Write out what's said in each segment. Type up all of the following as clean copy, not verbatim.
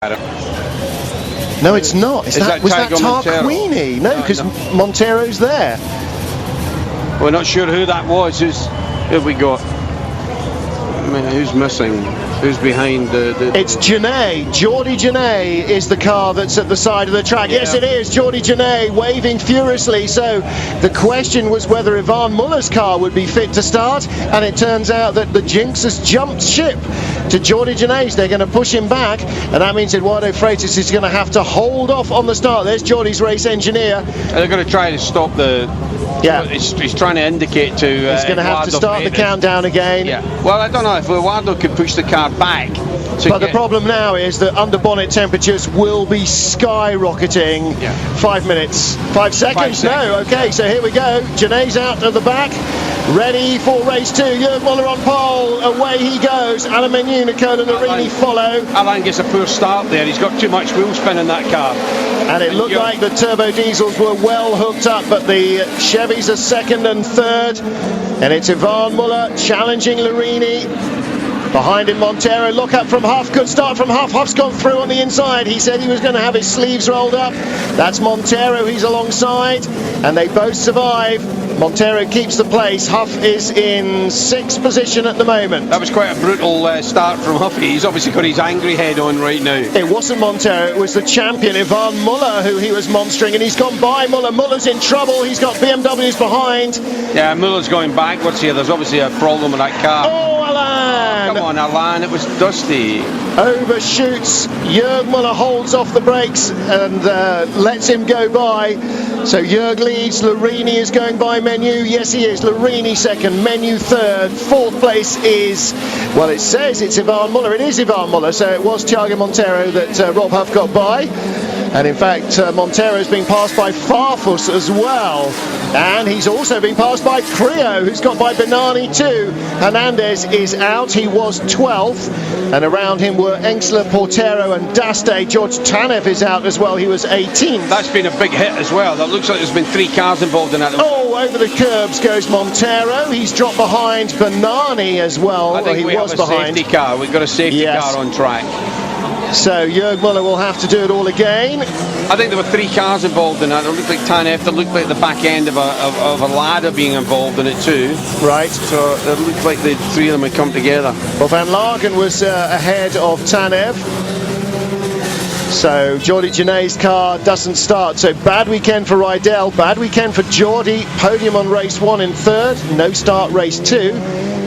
No, it's not. Was that Tarquini? No, because Montero's there. We're not sure who that was. Who have we got? I mean, who's missing? Who's behind the... It's Genet. Geordie Genet is the car that's at the side of the track. Yeah. Yes, it is. Geordie Genet waving furiously. So the question was whether Ivan Muller's car would be fit to start, and it turns out that the Jinx has jumped ship to Geordie Genet's. They're going to push him back, and that means Eduardo Freitas is going to have to hold off on the start. There's Geordie's race engineer. They're going to try to stop the... Yeah, he's trying to indicate to... he's going to have to start the countdown again. Yeah. Well, I don't know if Eduardo could push the car back. But the problem now is that under bonnet temperatures will be skyrocketing. Yeah. 5 minutes. 5 seconds? No, okay, so here we go. Genet's out at the back, ready for race 2. Jörg Muller on pole, away he goes. Alain Menu, Nicola Larini follow. Alain gets a poor start there, he's got too much wheel spin in that car. And it looked like the turbo diesels were well hooked up, but the Chevys are second and third. And it's Ivan Muller challenging Larini. Behind him, Montero. Look up from Huff. Good start from Huff. Huff's gone through on the inside. He said he was going to have his sleeves rolled up. That's Montero. He's alongside. And they both survive. Montero keeps the place. Huff is in 6th position at the moment. That was quite a brutal start from Huffy. He's obviously got his angry head on right now. It wasn't Montero. It was the champion, Ivan Muller, who he was monstering. And he's gone by Muller. Muller's in trouble. He's got BMWs behind. Yeah, Muller's going backwards here. There's obviously a problem with that car. Oh, Alain! Come on, Alain. It was dusty. Overshoots. Jörg Muller holds off the brakes and lets him go by. So Jörg leads. Larini is going by Menu. Yes, he is. Larini second. Menu third. 4th place is, well, it says it's Ivan Muller. It is Ivan Muller. So it was Thiago Montero that Rob Huff got by. And in fact, Montero's been passed by Farfus as well. And he's also been passed by Creo, who's got by Benani too. Hernandez is out. He was 12th. And around him were Engsler, Portero and Daste. George Tanev is out as well. He was 18th. That's been a big hit as well. That looks like there's been 3 cars involved in that. Oh, over the curbs goes Montero. He's dropped behind Benani as well. I think he was behind. Safety car. We've got a safety car on track. So Jörg Muller will have to do it all again. I think there were 3 cars involved in that. It looked like Tanev. It looked like the back end of a ladder being involved in it too. Right. So it looked like the 3 of them had come together. Well, Van Lagen was ahead of Tanev. So Geordie Genet's car doesn't start. So bad weekend for Rydell, bad weekend for Geordie. Podium on race 1 in 3rd, no start race 2.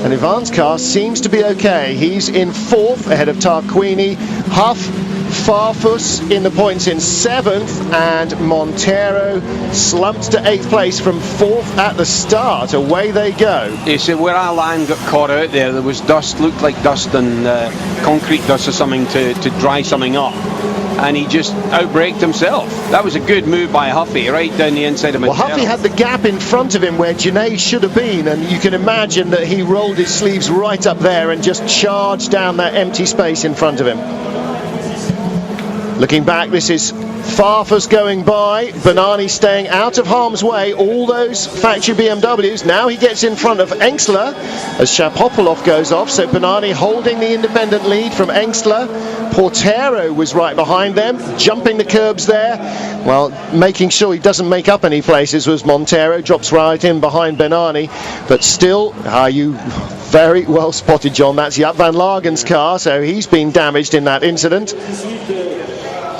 And Ivan's car seems to be okay. He's in 4th ahead of Tarquini. Huff, Farfus in the points in 7th, and Montero slumped to 8th place from 4th at the start. Away they go. You see, where Alain got caught out there was dust, looked like dust and concrete dust or something to dry something up. And he just outbraked himself. That was a good move by Huffy, right down the inside of Montero. Well, Huffy had the gap in front of him where Genet should have been, and you can imagine that he rolled his sleeves right up there and just charged down that empty space in front of him. Looking back, this is Farfus going by, Benani staying out of harm's way, all those factory BMWs. Now he gets in front of Engsler as Shapovalov goes off, so Benani holding the independent lead from Engsler. Portero was right behind them, jumping the curbs there. Well, making sure he doesn't make up any places was Montero, drops right in behind Benani, but still, you very well spotted, John, that's Jaap van Lagen's car, so he's been damaged in that incident.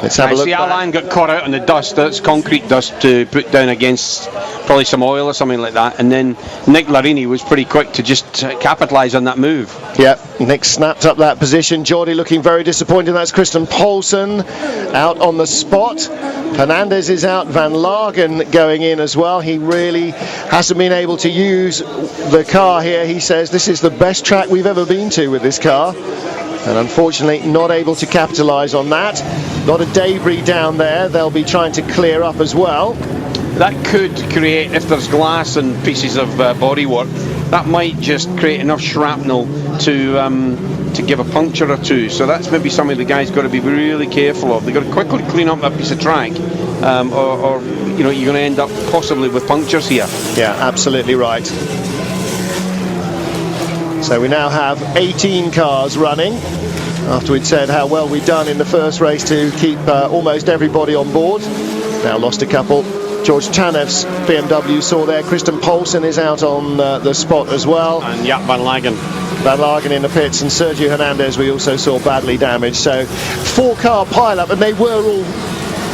Let's have a look. Alain got caught out on the dust. That's concrete dust to put down against probably some oil or something like that. And then Nick Larini was pretty quick to just capitalise on that move. Yeah, Nick snapped up that position. Geordie looking very disappointed. That's Christian Poulsen out on the spot. Hernandez is out. Van Lagen going in as well. He really hasn't been able to use the car here. He says this is the best track we've ever been to with this car. And unfortunately not able to capitalise on that. A lot of debris down there they'll be trying to clear up as well. That could create, if there's glass and pieces of bodywork, that might just create enough shrapnel to give a puncture or two. So that's maybe something the guy's got to be really careful of. They've got to quickly clean up that piece of track, or you know, you're going to end up possibly with punctures here. Yeah, absolutely right. So we now have 18 cars running. after we'd said how well we'd done in the first race to keep almost everybody on board. Now lost a couple. George Tanev's BMW saw there. Kristen Poulsen is out on the spot as well. And Jaap van Lagen. Van Lagen in the pits, and Sergio Hernandez we also saw badly damaged. So 4-car pile-up, and they were all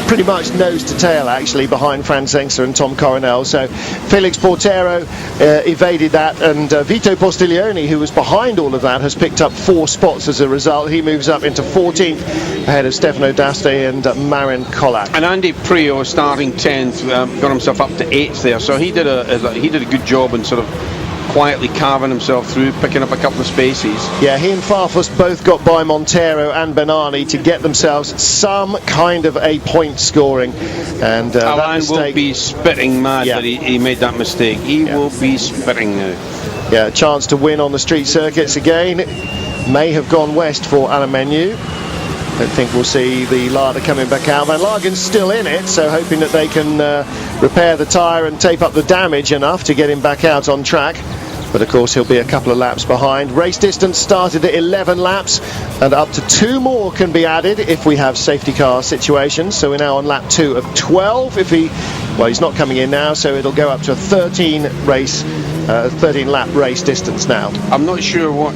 pretty much nose to tail actually behind Franz Engster and Tom Coronel. So Felix Portero evaded that, and Vito Postiglione, who was behind all of that, has picked up 4 spots as a result. He moves up into 14th ahead of Stefano D'Aste and Marin Kolak. And Andy Prio starting 10th, got himself up to 8th there, so he did a good job in sort of quietly carving himself through, picking up a couple of spaces. Yeah, he and Farfus both got by Montero and Bernani to get themselves some kind of a point scoring. And Alain will be spitting mad that he made that mistake. He will be spitting now. Yeah, a chance to win on the street circuits again. May have gone west for Alain Menu. Don't think we'll see the Lada coming back out. Van Lagen's still in it, so hoping that they can repair the tyre and tape up the damage enough to get him back out on track. But of course he'll be a couple of laps behind. Race distance started at 11 laps, and up to 2 more can be added if we have safety car situations. So we're now on lap 2 of 12. Well, he's not coming in now, so it'll go up to a 13 lap race distance now. I'm not sure what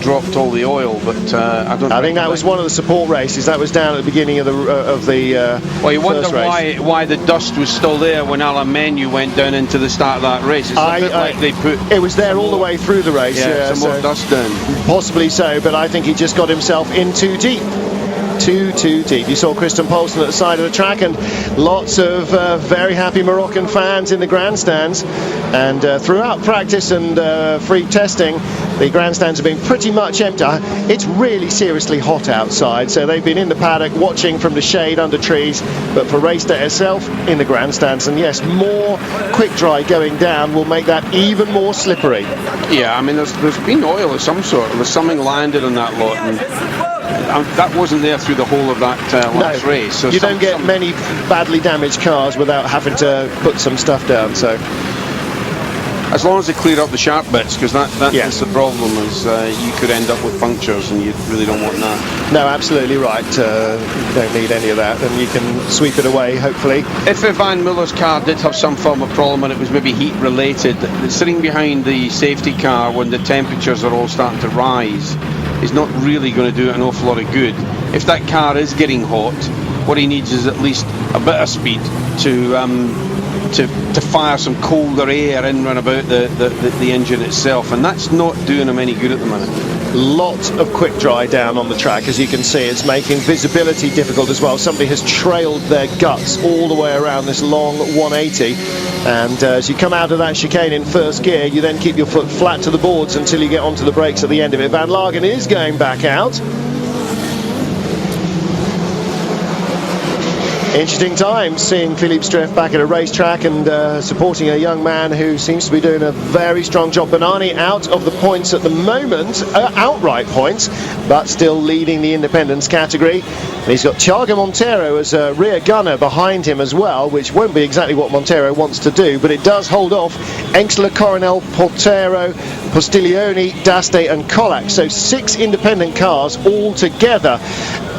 dropped all the oil, but I think that was one of the support races. That was down at the beginning of the well, you wonder race. why the dust was still there when Alain Menu went down into the start of that race. It's a bit like they put it was there all the way through the race. Some more dust down. Possibly so, but I think he just got himself in too deep. Too deep. You saw Kristen Poulsen at the side of the track, and lots of very happy Moroccan fans in the grandstands. And throughout practice and free testing, the grandstands have been pretty much empty. It's really seriously hot outside, so they've been in the paddock watching from the shade under trees. But for race day itself, in the grandstands, and yes, more quick dry going down will make that even more slippery. Yeah, I mean, there's been oil of some sort. There's something landed on that lot, and that wasn't there through the whole of that last race. So you don't get many badly damaged cars without having to put some stuff down. So as long as they clear up the sharp bits, because that's the problem, is you could end up with punctures, and you really don't want that. No, absolutely right. You don't need any of that, and you can sweep it away, hopefully. If Van Muller's car did have some form of problem, and it was maybe heat related, sitting behind the safety car when the temperatures are all starting to rise is not really going to do it an awful lot of good. If that car is getting hot, what he needs is at least a bit of speed to fire some colder air in and about the engine itself, and that's not doing him any good at the minute. Lot of quick dry down on the track, as you can see. It's making visibility difficult as well. Somebody has trailed their guts all the way around this long 180, and as you come out of that chicane in first gear, you then keep your foot flat to the boards until you get onto the brakes at the end of it. Van Lagen is going back out. Interesting times seeing Philippe Streff back at a racetrack and supporting a young man who seems to be doing a very strong job. Bernani out of the points at the moment, outright points, but still leading the independence category. And he's got Thiago Montero as a rear gunner behind him as well, which won't be exactly what Montero wants to do, but it does hold off Engster, Coronel, Portero, Postiglione, D'Aste and Kolak. So 6 independent cars all together.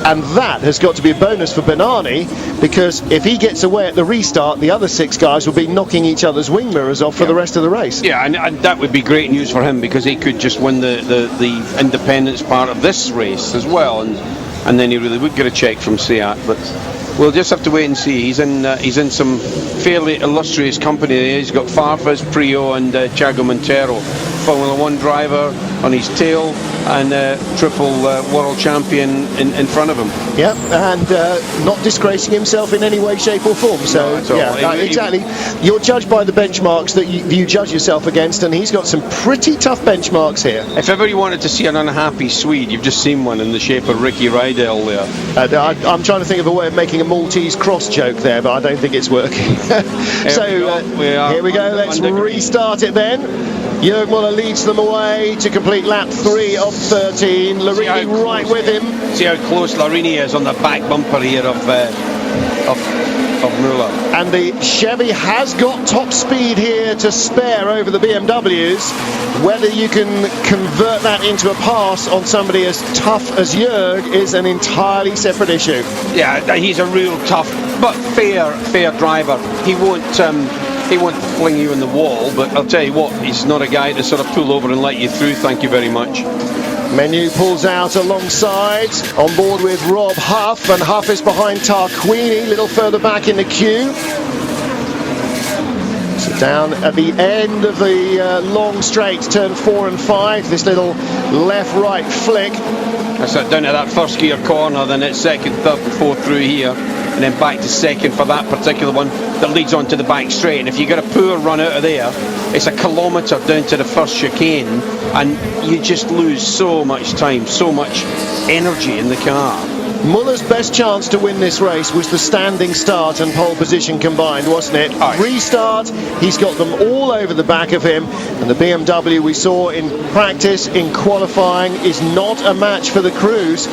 And that has got to be a bonus for Bernani, because if he gets away at the restart, the other 6 guys will be knocking each other's wing mirrors off for the rest of the race. Yeah, and that would be great news for him, because he could just win the independence part of this race as well, and then he really would get a check from SEAT. But we'll just have to wait and see. He's in some fairly illustrious company. He's got Farfus, Prio and Thiago Montero, Formula 1 driver on his tail, and triple world champion in front of him. Yeah, and not disgracing himself in any way, shape or form. So exactly. You're judged by the benchmarks that you judge yourself against, and he's got some pretty tough benchmarks here. If ever you wanted to see an unhappy Swede, you've just seen one in the shape of Ricky Rydell there. I'm trying to think of a way of making a Maltese cross joke there, but I don't think it's working. Here we go. Let's restart it then. Jörg Müller leads them away to complete lap 3 of 13. Larini right with him. See how close Larini is on the back bumper here of of Muller. And the Chevy has got top speed here to spare over the BMWs. Whether you can convert that into a pass on somebody as tough as Jörg is an entirely separate issue. Yeah, he's a real tough but fair driver. He won't fling you in the wall, but I'll tell you what, he's not a guy to sort of pull over and let you through. Thank you very much. Menu pulls out alongside, on board with Rob Huff, and Huff is behind Tarquini, a little further back in the queue. So down at the end of the long straight, turn 4 and 5, this little left-right flick. That's it, down to that first gear corner, then it's second, third and fourth through here, and then back to second for that particular one that leads on to the back straight. And if you get a poor run out of there, it's a kilometre down to the first chicane, and you just lose so much time, so much energy in the car. Muller's best chance to win this race was the standing start and pole position combined, wasn't it? Aye. Restart, he's got them all over the back of him, and the BMW we saw in practice, in qualifying, is not a match for the Cruise.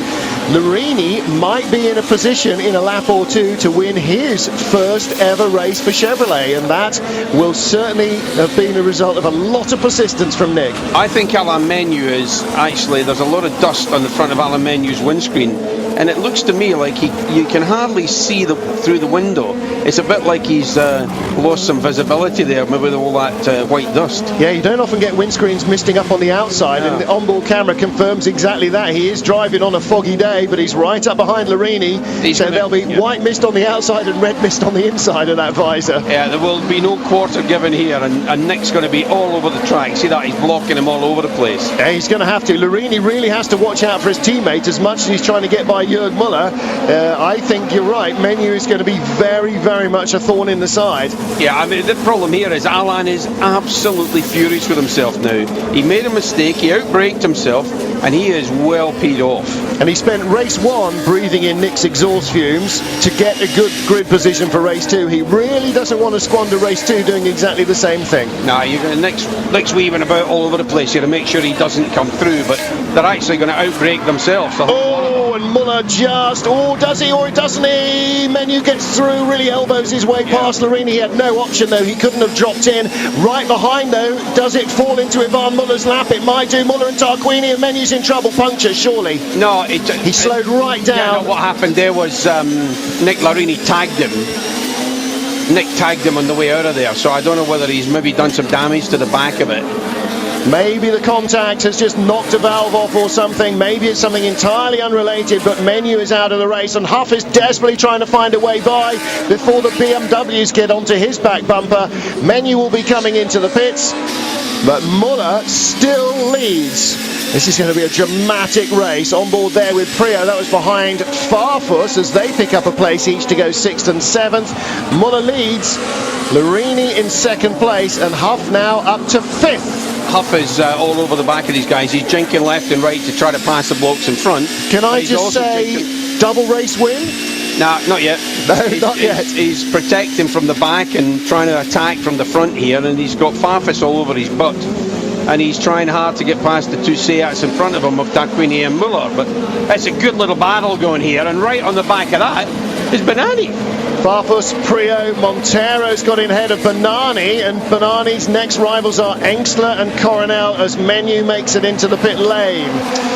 Larini might be in a position in a lap or two to win his first ever race for Chevrolet, and that will certainly have been a result of a lot of persistence from Nick. I think Alain Menu is actually, there's a lot of dust on the front of Alain Menu's windscreen, and it looks to me like you can hardly see through the window. It's a bit like he's lost some visibility there, maybe with all that white dust. Yeah, you don't often get windscreens misting up on the outside, and the onboard camera confirms exactly that. He is driving on a foggy day, but he's right up behind Larini, so there'll be white mist on the outside and red mist on the inside of that visor. Yeah, there will be no quarter given here, and Nick's going to be all over the track. See that? He's blocking him all over the place. Yeah, he's going to have to. Larini really has to watch out for his teammate as much as he's trying to get by Jörg Muller. I think you're right. Menu is going to be very, very much a thorn in the side. Yeah, I mean, the problem here is Alain is absolutely furious with himself now. He made a mistake, he outbraked himself, and he is well peed off. And he spent race 1 breathing in Nick's exhaust fumes to get a good grid position for race 2. He really doesn't want to squander race 2 doing exactly the same thing. Nah, Nick's weaving about all over the place here to make sure he doesn't come through, but they're actually going to outbrake themselves. Oh, and Muller just, does he or doesn't he? Menu gets through, really elbows his way past Larini. He had no option though, he couldn't have dropped in. Right behind though, does it fall into Ivan Muller's lap? It might do. Muller and Tarquini, and Menu's in trouble. Puncture, surely. No, he slowed right down. Yeah, no, what happened there was Nick Larini tagged him. Nick tagged him on the way out of there, so I don't know whether he's maybe done some damage to the back of it. Maybe the contact has just knocked a valve off or something. Maybe it's something entirely unrelated, but Menu is out of the race, and Huff is desperately trying to find a way by before the BMWs get onto his back bumper. Menu will be coming into the pits, but Muller still leads. This is going to be a dramatic race. On board there with Prio, that was behind Farfus as they pick up a place each to go 6th and 7th. Muller leads, Larini in 2nd place, and Huff now up to 5th. Huff is all over the back of these guys. He's jinking left and right to try to pass the blokes in front. Can I just say, double race win? Nah, not yet. No, not yet. He's protecting from the back and trying to attack from the front here, and he's got Farfus all over his butt. And he's trying hard to get past the two Seats in front of him of Tarquini and Muller. But it's a good little battle going here, and right on the back of that is Banani. Farfus, Prio, Montero's got in ahead of Banani, and Banani's next rivals are Engstler and Coronel as Menu makes it into the pit lane.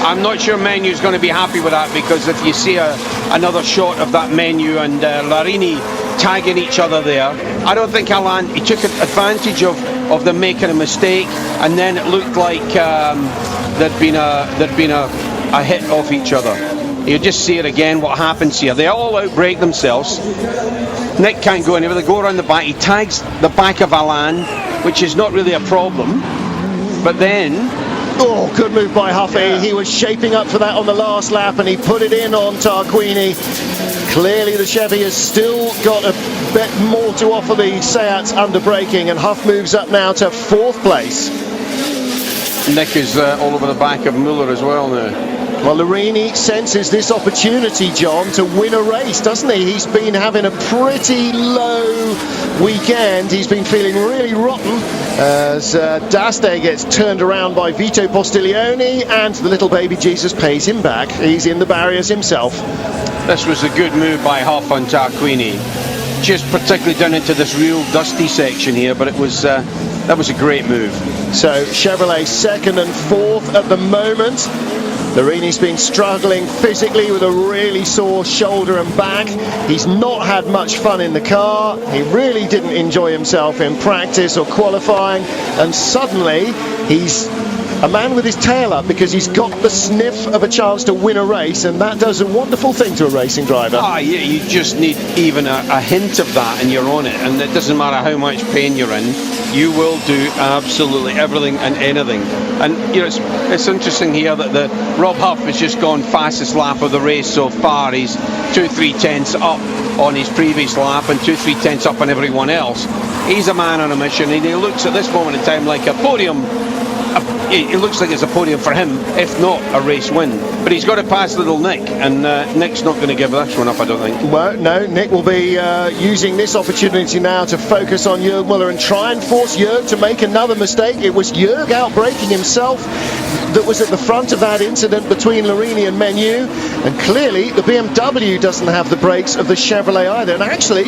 I'm not sure Menu's going to be happy with that, because if you see another shot of that Menu and Larini tagging each other there, I don't think Alain, he took advantage of them making a mistake, and then it looked like there'd been a hit off each other. You just see it again, what happens here. They all outbreak themselves. Nick can't go anywhere. They go around the back. He tags the back of Alain, which is not really a problem. But then... Oh, good move by Huffy. Yeah. He was shaping up for that on the last lap, and he put it in on Tarquini. Clearly the Chevy has still got a bit more to offer the Seats under braking, and Huff moves up now to 4th place. Nick is all over the back of Muller as well now. Well, Larini senses this opportunity, John, to win a race, doesn't he? He's been having a pretty low weekend. He's been feeling really rotten as Daste gets turned around by Vito Postiglione, and the little baby Jesus pays him back. He's in the barriers himself. This was a good move by Huff on Tarquini, just particularly down into this real dusty section here, but it was that was a great move. So Chevrolet second and fourth at the moment. Larini's been struggling physically with a really sore shoulder and back. He's not had much fun in the car. He really didn't enjoy himself in practice or qualifying, and suddenly he's a man with his tail up because he's got the sniff of a chance to win a race, and that does a wonderful thing to a racing driver. Yeah, you just need even a hint of that and you're on it, and it doesn't matter how much pain you're in, you will do absolutely everything and anything. And you know, it's interesting here that the Rob Huff has just gone fastest lap of the race so far. He's 2-3 tenths up on his previous lap and 2-3 tenths up on everyone else. He's a man on a mission, and he looks at this moment in time like a podium. It looks like it's a podium for him, if not a race win. But he's got to pass little Nick, and Nick's not going to give this one up, I don't think. Well, no, Nick will be using this opportunity now to focus on Jörg Müller and try and force Jörg to make another mistake. It was Jörg outbraking himself that was at the front of that incident between Larini and Menu, and clearly the BMW doesn't have the brakes of the Chevrolet either. And actually,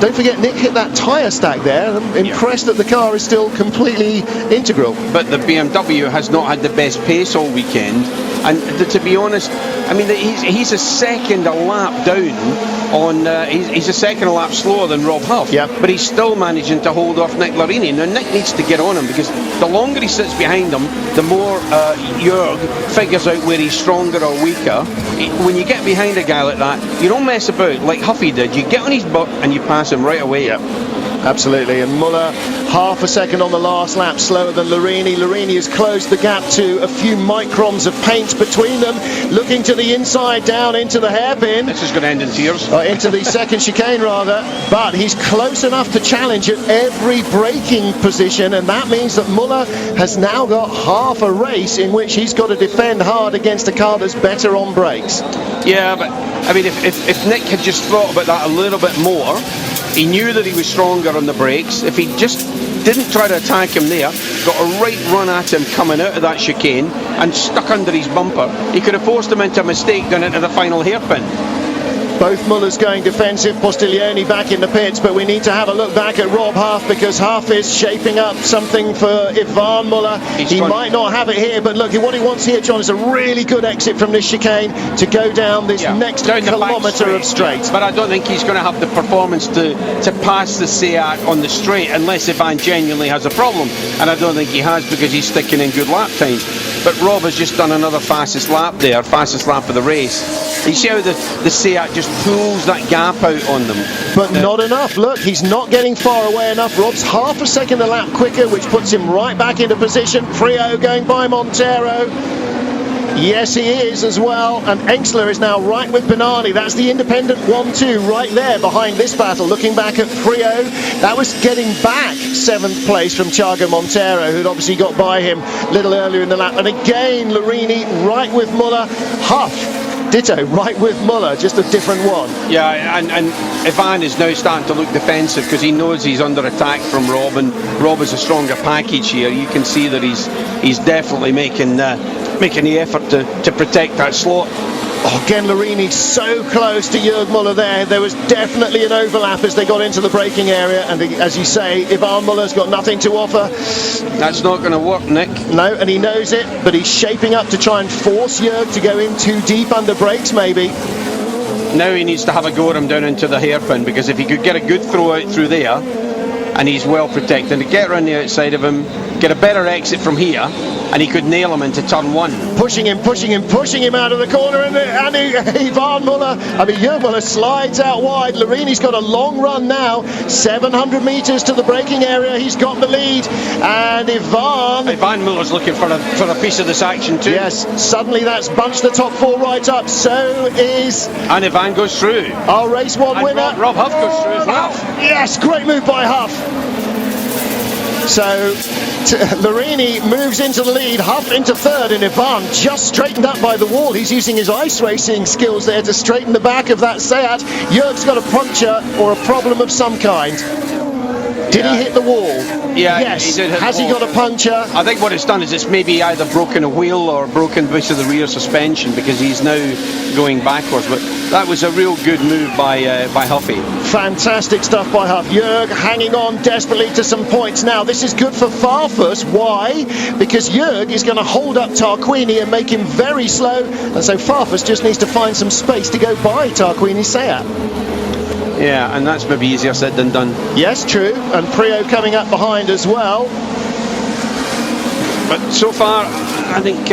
don't forget, Nick hit that tyre stack there. I'm impressed that the car is still completely integral. But the BMW has not had the best pace all weekend, and to be honest, I mean, he's a second a lap down on he's a second a lap slower than Rob Huff, but he's still managing to hold off Nick Larini. Now Nick needs to get on him, because the longer he sits behind him, the more Jörg figures out where he's stronger or weaker. When you get behind a guy like that, you don't mess about like Huffy did. You get on his butt and you pass him right away. Absolutely, and Müller half a second on the last lap slower than Larini. Larini has closed the gap to a few microns of paint between them, looking to the inside, down into the hairpin. This is going to end in tears. Into the second chicane rather, but he's close enough to challenge at every braking position, and that means that Müller has now got half a race in which he's got to defend hard against a car that's better on brakes. Yeah, but I mean, if Nick had just thought about that a little bit more, he knew that he was stronger on the brakes. If he just didn't try to attack him there, got a right run at him coming out of that chicane and stuck under his bumper, he could have forced him into a mistake down into the final hairpin. Both Muller's going defensive, Postiglione back in the pits, but we need to have a look back at Rob Huff, because Huff is shaping up something for Ivan Müller. He might not have it here, but look, what he wants here, John, is a really good exit from this chicane to go down this next kilometre of straight. But I don't think he's going to have the performance to pass the Seat on the straight unless Ivan genuinely has a problem, and I don't think he has, because he's sticking in good lap times. But Rob has just done another fastest lap there, fastest lap of the race. You see how the Seat just pulls that gap out on them. But not enough. Look, he's not getting far away enough. Rob's half a second a lap quicker, which puts him right back into position. Frio going by Montero. Yes, he is as well. And Engstler is now right with Bernardi. That's the independent 1-2 right there behind this battle. Looking back at Frio, that was getting back 7th place from Thiago Montero, who'd obviously got by him a little earlier in the lap. And again, Larini right with Müller. Huff, ditto, right with Müller, just a different one. Yeah, and Ivan is now starting to look defensive, because he knows he's under attack from Rob, and Rob is a stronger package here. You can see that he's definitely making the effort to protect that slot. Oh, again, Larini so close to Jörg Müller there. There was definitely an overlap as they got into the braking area, and as you say, Ivan Müller's got nothing to offer. That's not going to work, Nick. No, and he knows it, but he's shaping up to try and force Jörg to go in too deep under brakes, maybe. Now he needs to have a go at him down into the hairpin, because if he could get a good throw out through there, and he's well protected, to get around the outside of him, get a better exit from here, and he could nail him into turn 1. Pushing him out of the corner, and Ivan Müller, Jörg Müller slides out wide. Larini's got a long run now, 700 metres to the braking area. He's got the lead, and Ivan Müller's looking for a piece of this action too. Yes, suddenly that's bunched the top 4 right up. So is... And Ivan goes through. Our race 1 winner. Rob Huff goes through as well. Yes, great move by Huff. So Larini moves into the lead, Huff into third, and Ivan just straightened up by the wall. He's using his ice racing skills there to straighten the back of that Seat. Jörg's got a puncture or a problem of some kind. Did he hit the wall? Yeah, yes. He did hit Has the wall. He got a puncture? I think what it's done is it's maybe either broken a wheel or broken bits of the rear suspension, because he's now going backwards. But that was a real good move by Huffy. Fantastic stuff by Huff. Jörg hanging on desperately to some points now. This is good for Farfus. Why? Because Jörg is going to hold up Tarquini and make him very slow, and so Farfus just needs to find some space to go by Tarquini's Seat. Yeah, and that's maybe easier said than done. Yes, true. And Prio coming up behind as well. But so far, I think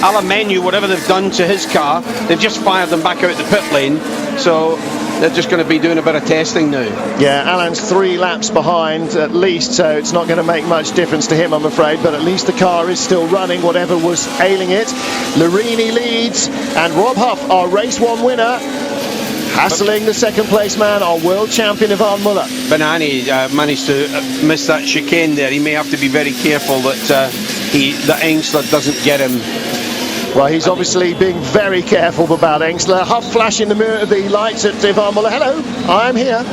Alain Menu, whatever they've done to his car, they've just fired them back out the pit lane. So they're just going to be doing a bit of testing now. Yeah, Alan's 3 laps behind at least, so it's not going to make much difference to him, I'm afraid. But at least the car is still running, whatever was ailing it. Larini leads, and Rob Huff, our race 1 winner, hassling the second place man, our world champion Ivan Muller. Banani managed to miss that chicane there. He may have to be very careful that that Engsler doesn't get him. Well, he's obviously being very careful about Engsler. Huff flashing the lights at Ivan Muller. Hello, I'm here.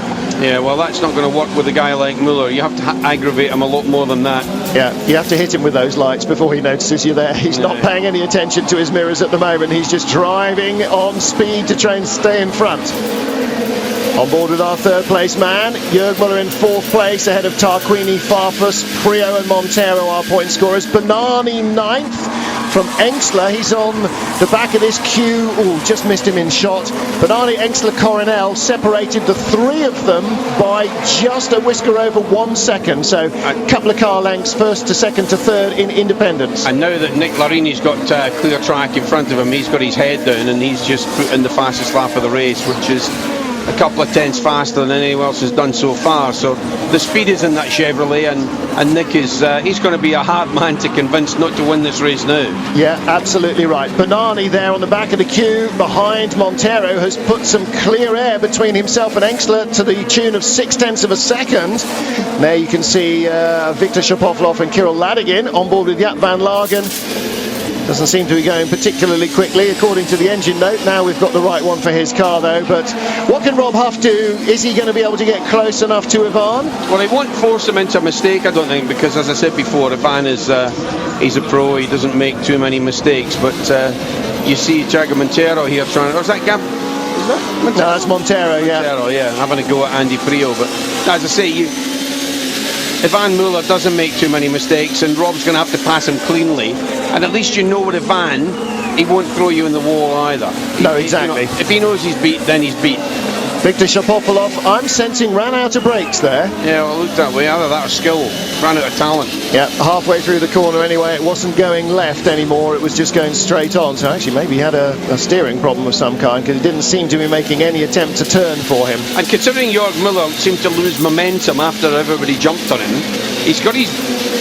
Yeah, well, that's not going to work with a guy like Muller. You have to aggravate him a lot more than that. Yeah, you have to hit him with those lights before he notices you're there. He's not paying any attention to his mirrors at the moment. He's just driving on speed to try and stay in front. On board with our third place man, Jörg Muller in 4th place, ahead of Tarquini, Farfus, Prio and Montero, our point scorers. Banani 9th. From Engsler, he's on the back of this queue. Oh, just missed him in shot. Banani, Engsler, Coronel separated the 3 of them by just a whisker over 1 second. So a couple of car lengths, first to second to third in independence. And now that Nick Larini's got clear track in front of him, he's got his head down and he's just put in the fastest lap of the race, which is a couple of tenths faster than anyone else has done so far. So the speed is in that Chevrolet, and Nick is he's going to be a hard man to convince not to win this race now. Yeah, absolutely right. Banani there on the back of the queue behind Montero has put some clear air between himself and Engsler to the tune of 0.6 of a second. There you can see Victor Shapovalov and Kirill Ladigin on board with Jaap van Lagen. Doesn't seem to be going particularly quickly according to the engine note. Now we've got the right one for his car though. But what can Rob Huff do? Is he going to be able to get close enough to Ivan? Well, he won't force him into a mistake, I don't think, because as I said before, Ivan is he's a pro. He doesn't make too many mistakes. But you see Thiago Montero here trying. Was that Gab? Is that Montero? No, that's Montero. Yeah. Montero, yeah, having a go at Andy Prio. But as I say, Ivan Muller doesn't make too many mistakes, and Rob's going to have to pass him cleanly. And at least you know with Ivan, he won't throw you in the wall either. No, exactly. If he knows he's beat, then he's beat. Victor Shapovalov, I'm sensing, ran out of brakes there. Yeah, well, it looked that way. Either that or skill. Ran out of talent. Yeah, halfway through the corner anyway, it wasn't going left anymore, it was just going straight on. So actually maybe he had a steering problem of some kind, because he didn't seem to be making any attempt to turn for him. And considering Jörg Muller seemed to lose momentum after everybody jumped on him, he's got his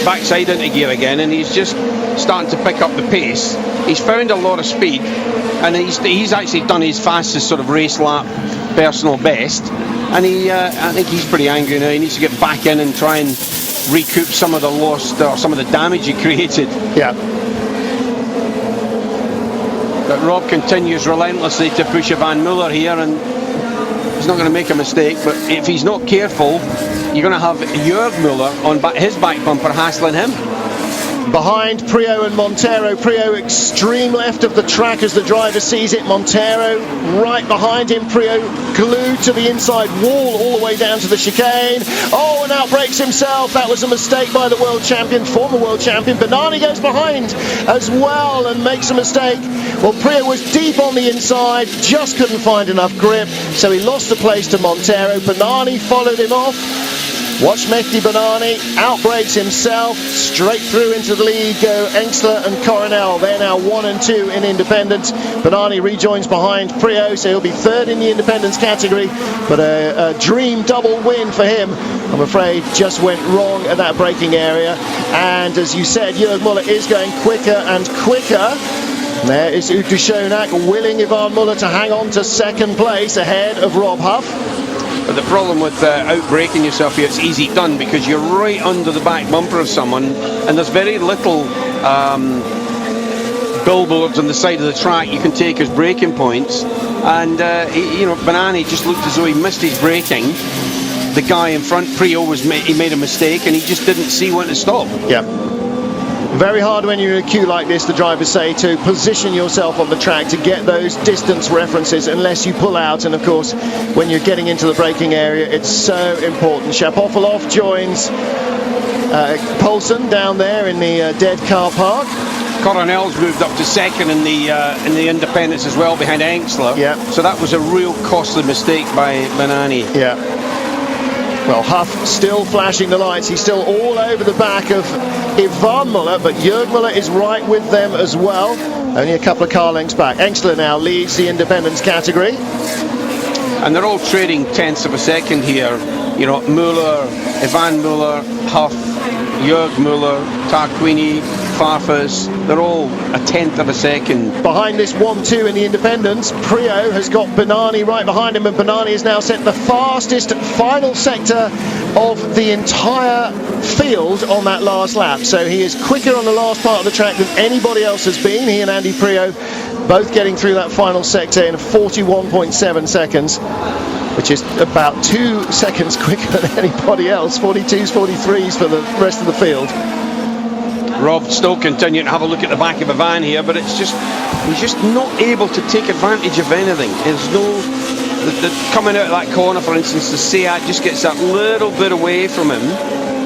backside into gear again, and he's just starting to pick up the pace. He's found a lot of speed, and he's actually done his fastest sort of race lap personal best, and I think he's pretty angry now. He needs to get back in and try and recoup some of the lost or some of the damage he created. Yeah. But Rob continues relentlessly to push Ivan Muller here, and he's not going to make a mistake, but if he's not careful, you're going to have Jörg Muller on his back bumper hassling him. Behind Prio and Montero. Prio extreme left of the track as the driver sees it. Montero right behind him. Prio glued to the inside wall all the way down to the chicane. Oh, and outbrakes himself. That was a mistake by the world champion, former world champion. Banani goes behind as well and makes a mistake. Well, Prio was deep on the inside, just couldn't find enough grip, so he lost the place to Montero. Banani followed him off. Watch Mehdi Banani, outbrakes himself, straight through into the lead go Engsler and Coronel. They're now 1 and 2 in independence. Banani rejoins behind Prio, so he'll be third in the independence category, but a dream double win for him. I'm afraid just went wrong at that braking area, and as you said, Jörg Muller is going quicker and quicker. There is Utu Schoenack willing Ivan Muller to hang on to second place ahead of Rob Huff. But the problem with out-braking yourself here, it's easy done because you're right under the back bumper of someone, and there's very little billboards on the side of the track you can take as braking points. And Banani just looked as though he missed his braking. The guy in front, Prio, he made a mistake, and he just didn't see when to stop. Yeah. Very hard when you're in a queue like this, the drivers say, to position yourself on the track to get those distance references unless you pull out. And of course, when you're getting into the braking area, it's so important. Shapovalov joins Poulsen down there in the dead car park. Coronel's moved up to second in the independents as well, behind Engsler. Yeah. So that was a real costly mistake by Banani. Yeah. Well, Huff still flashing the lights. He's still all over the back of Ivan Muller, but Jörg Muller is right with them as well. Only a couple of car lengths back. Engsler now leads the independents category. And they're all trading tenths of a second here. You know, Muller, Ivan Muller, Huff, Jörg Muller, Tarquini, Farfus, they're all a tenth of a second. Behind this 1-2 in the independents, Prio has got Banani right behind him, and Banani has now set the fastest final sector of the entire field on that last lap. So he is quicker on the last part of the track than anybody else has been. He and Andy Prio both getting through that final sector in 41.7 seconds, which is about 2 seconds quicker than anybody else. 42s, 43s for the rest of the field. Rob still continuing to have a look at the back of Ivan here, but it's just he's just not able to take advantage of anything. There's no coming out of that corner, for instance, the Seat just gets that little bit away from him,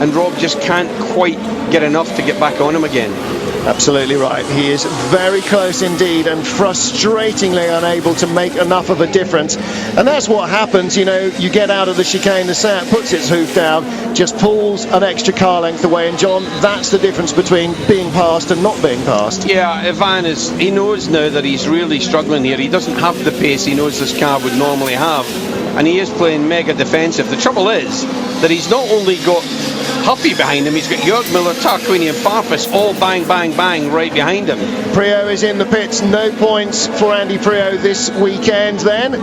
and Rob just can't quite get enough to get back on him again. Absolutely right. He is very close indeed, and frustratingly unable to make enough of a difference. And that's what happens, you know, you get out of the chicane, the Seat puts its hoof down, just pulls an extra car length away, and John, that's the difference between being passed and not being passed. Yeah, Ivan he knows now that he's really struggling here. He doesn't have the pace he knows this car would normally have, and he is playing mega defensive. The trouble is that he's not only got Huffy behind him, he's got Jörg Muller, Tarquini and Farfus all bang, bang, bang right behind him. Prio is in the pits, no points for Andy Prio this weekend then.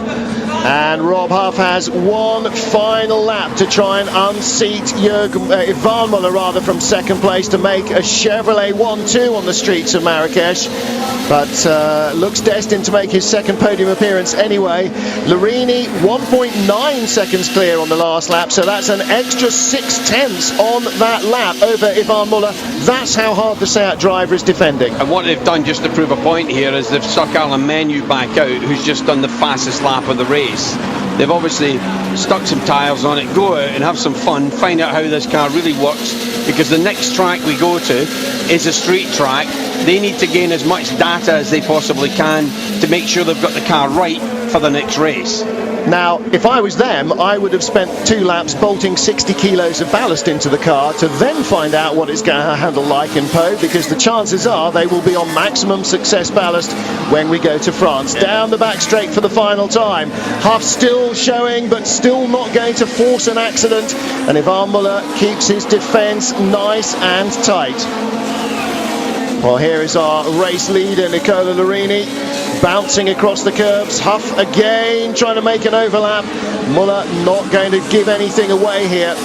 And Rob Huff has one final lap to try and unseat Ivan Muller from second place to make a Chevrolet 1-2 on the streets of Marrakech. But looks destined to make his second podium appearance anyway. Larini 1.9 seconds clear on the last lap, so that's an extra 6/10 on that lap over Ivan Muller. That's how hard the Seat driver is defending. And what they've done, just to prove a point here, is they've stuck Alan Menu back out, who's just done the fastest lap of the race. They've obviously stuck some tyres on it, go out and have some fun, find out how this car really works, because the next track we go to is a street track. They need to gain as much data as they possibly can to make sure they've got the car right for the next race. Now, if I was them, I would have spent 2 laps bolting 60 kilos of ballast into the car to then find out what it's going to handle like in Pau, because the chances are they will be on maximum success ballast when we go to France. Down the back straight for the final time. Huff still showing, but still not going to force an accident. And Ivan Muller keeps his defence nice and tight. Well, here is our race leader, Nicola Larini, bouncing across the curbs. Huff again trying to make an overlap. Muller not going to give anything away here.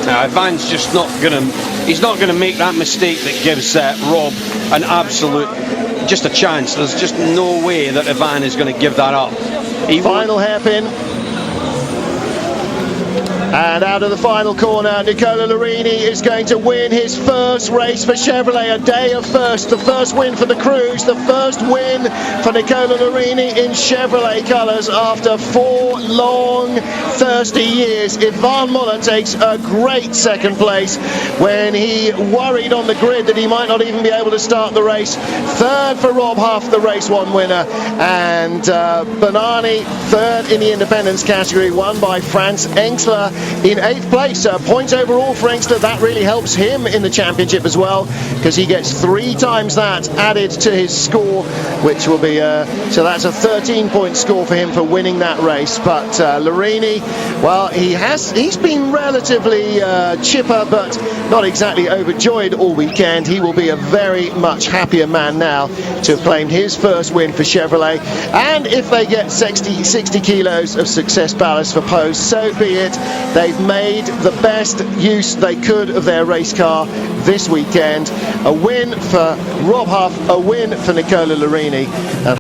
Now, Ivan's just not going to make that mistake that gives Rob an absolute, just a chance. There's just no way that Ivan is going to give that up. Final hairpin. And out of the final corner, Nicola Larini is going to win his first race for Chevrolet, a day of first. The first win for the Cruise, the first win for Nicola Larini in Chevrolet colours after 4 long, thirsty years. Ivan Muller takes a great second place when he worried on the grid that he might not even be able to start the race. Third for Rob Huff, the race 1 winner. And Banani, third in the independents category, won by Franz Engsler. in 8th place. Points overall for Engster. That really helps him in the championship as well, because he gets 3 times that added to his score, which will be so that's a 13-point score for him for winning that race. But Larini, well, he's been relatively chipper, but not exactly overjoyed all weekend. He will be a very much happier man now to have claimed his first win for Chevrolet. And if they get 60 kilos of success ballast for Pose, so be it. They've made the best use they could of their race car this weekend. A win for Rob Huff, a win for Nicola Larini.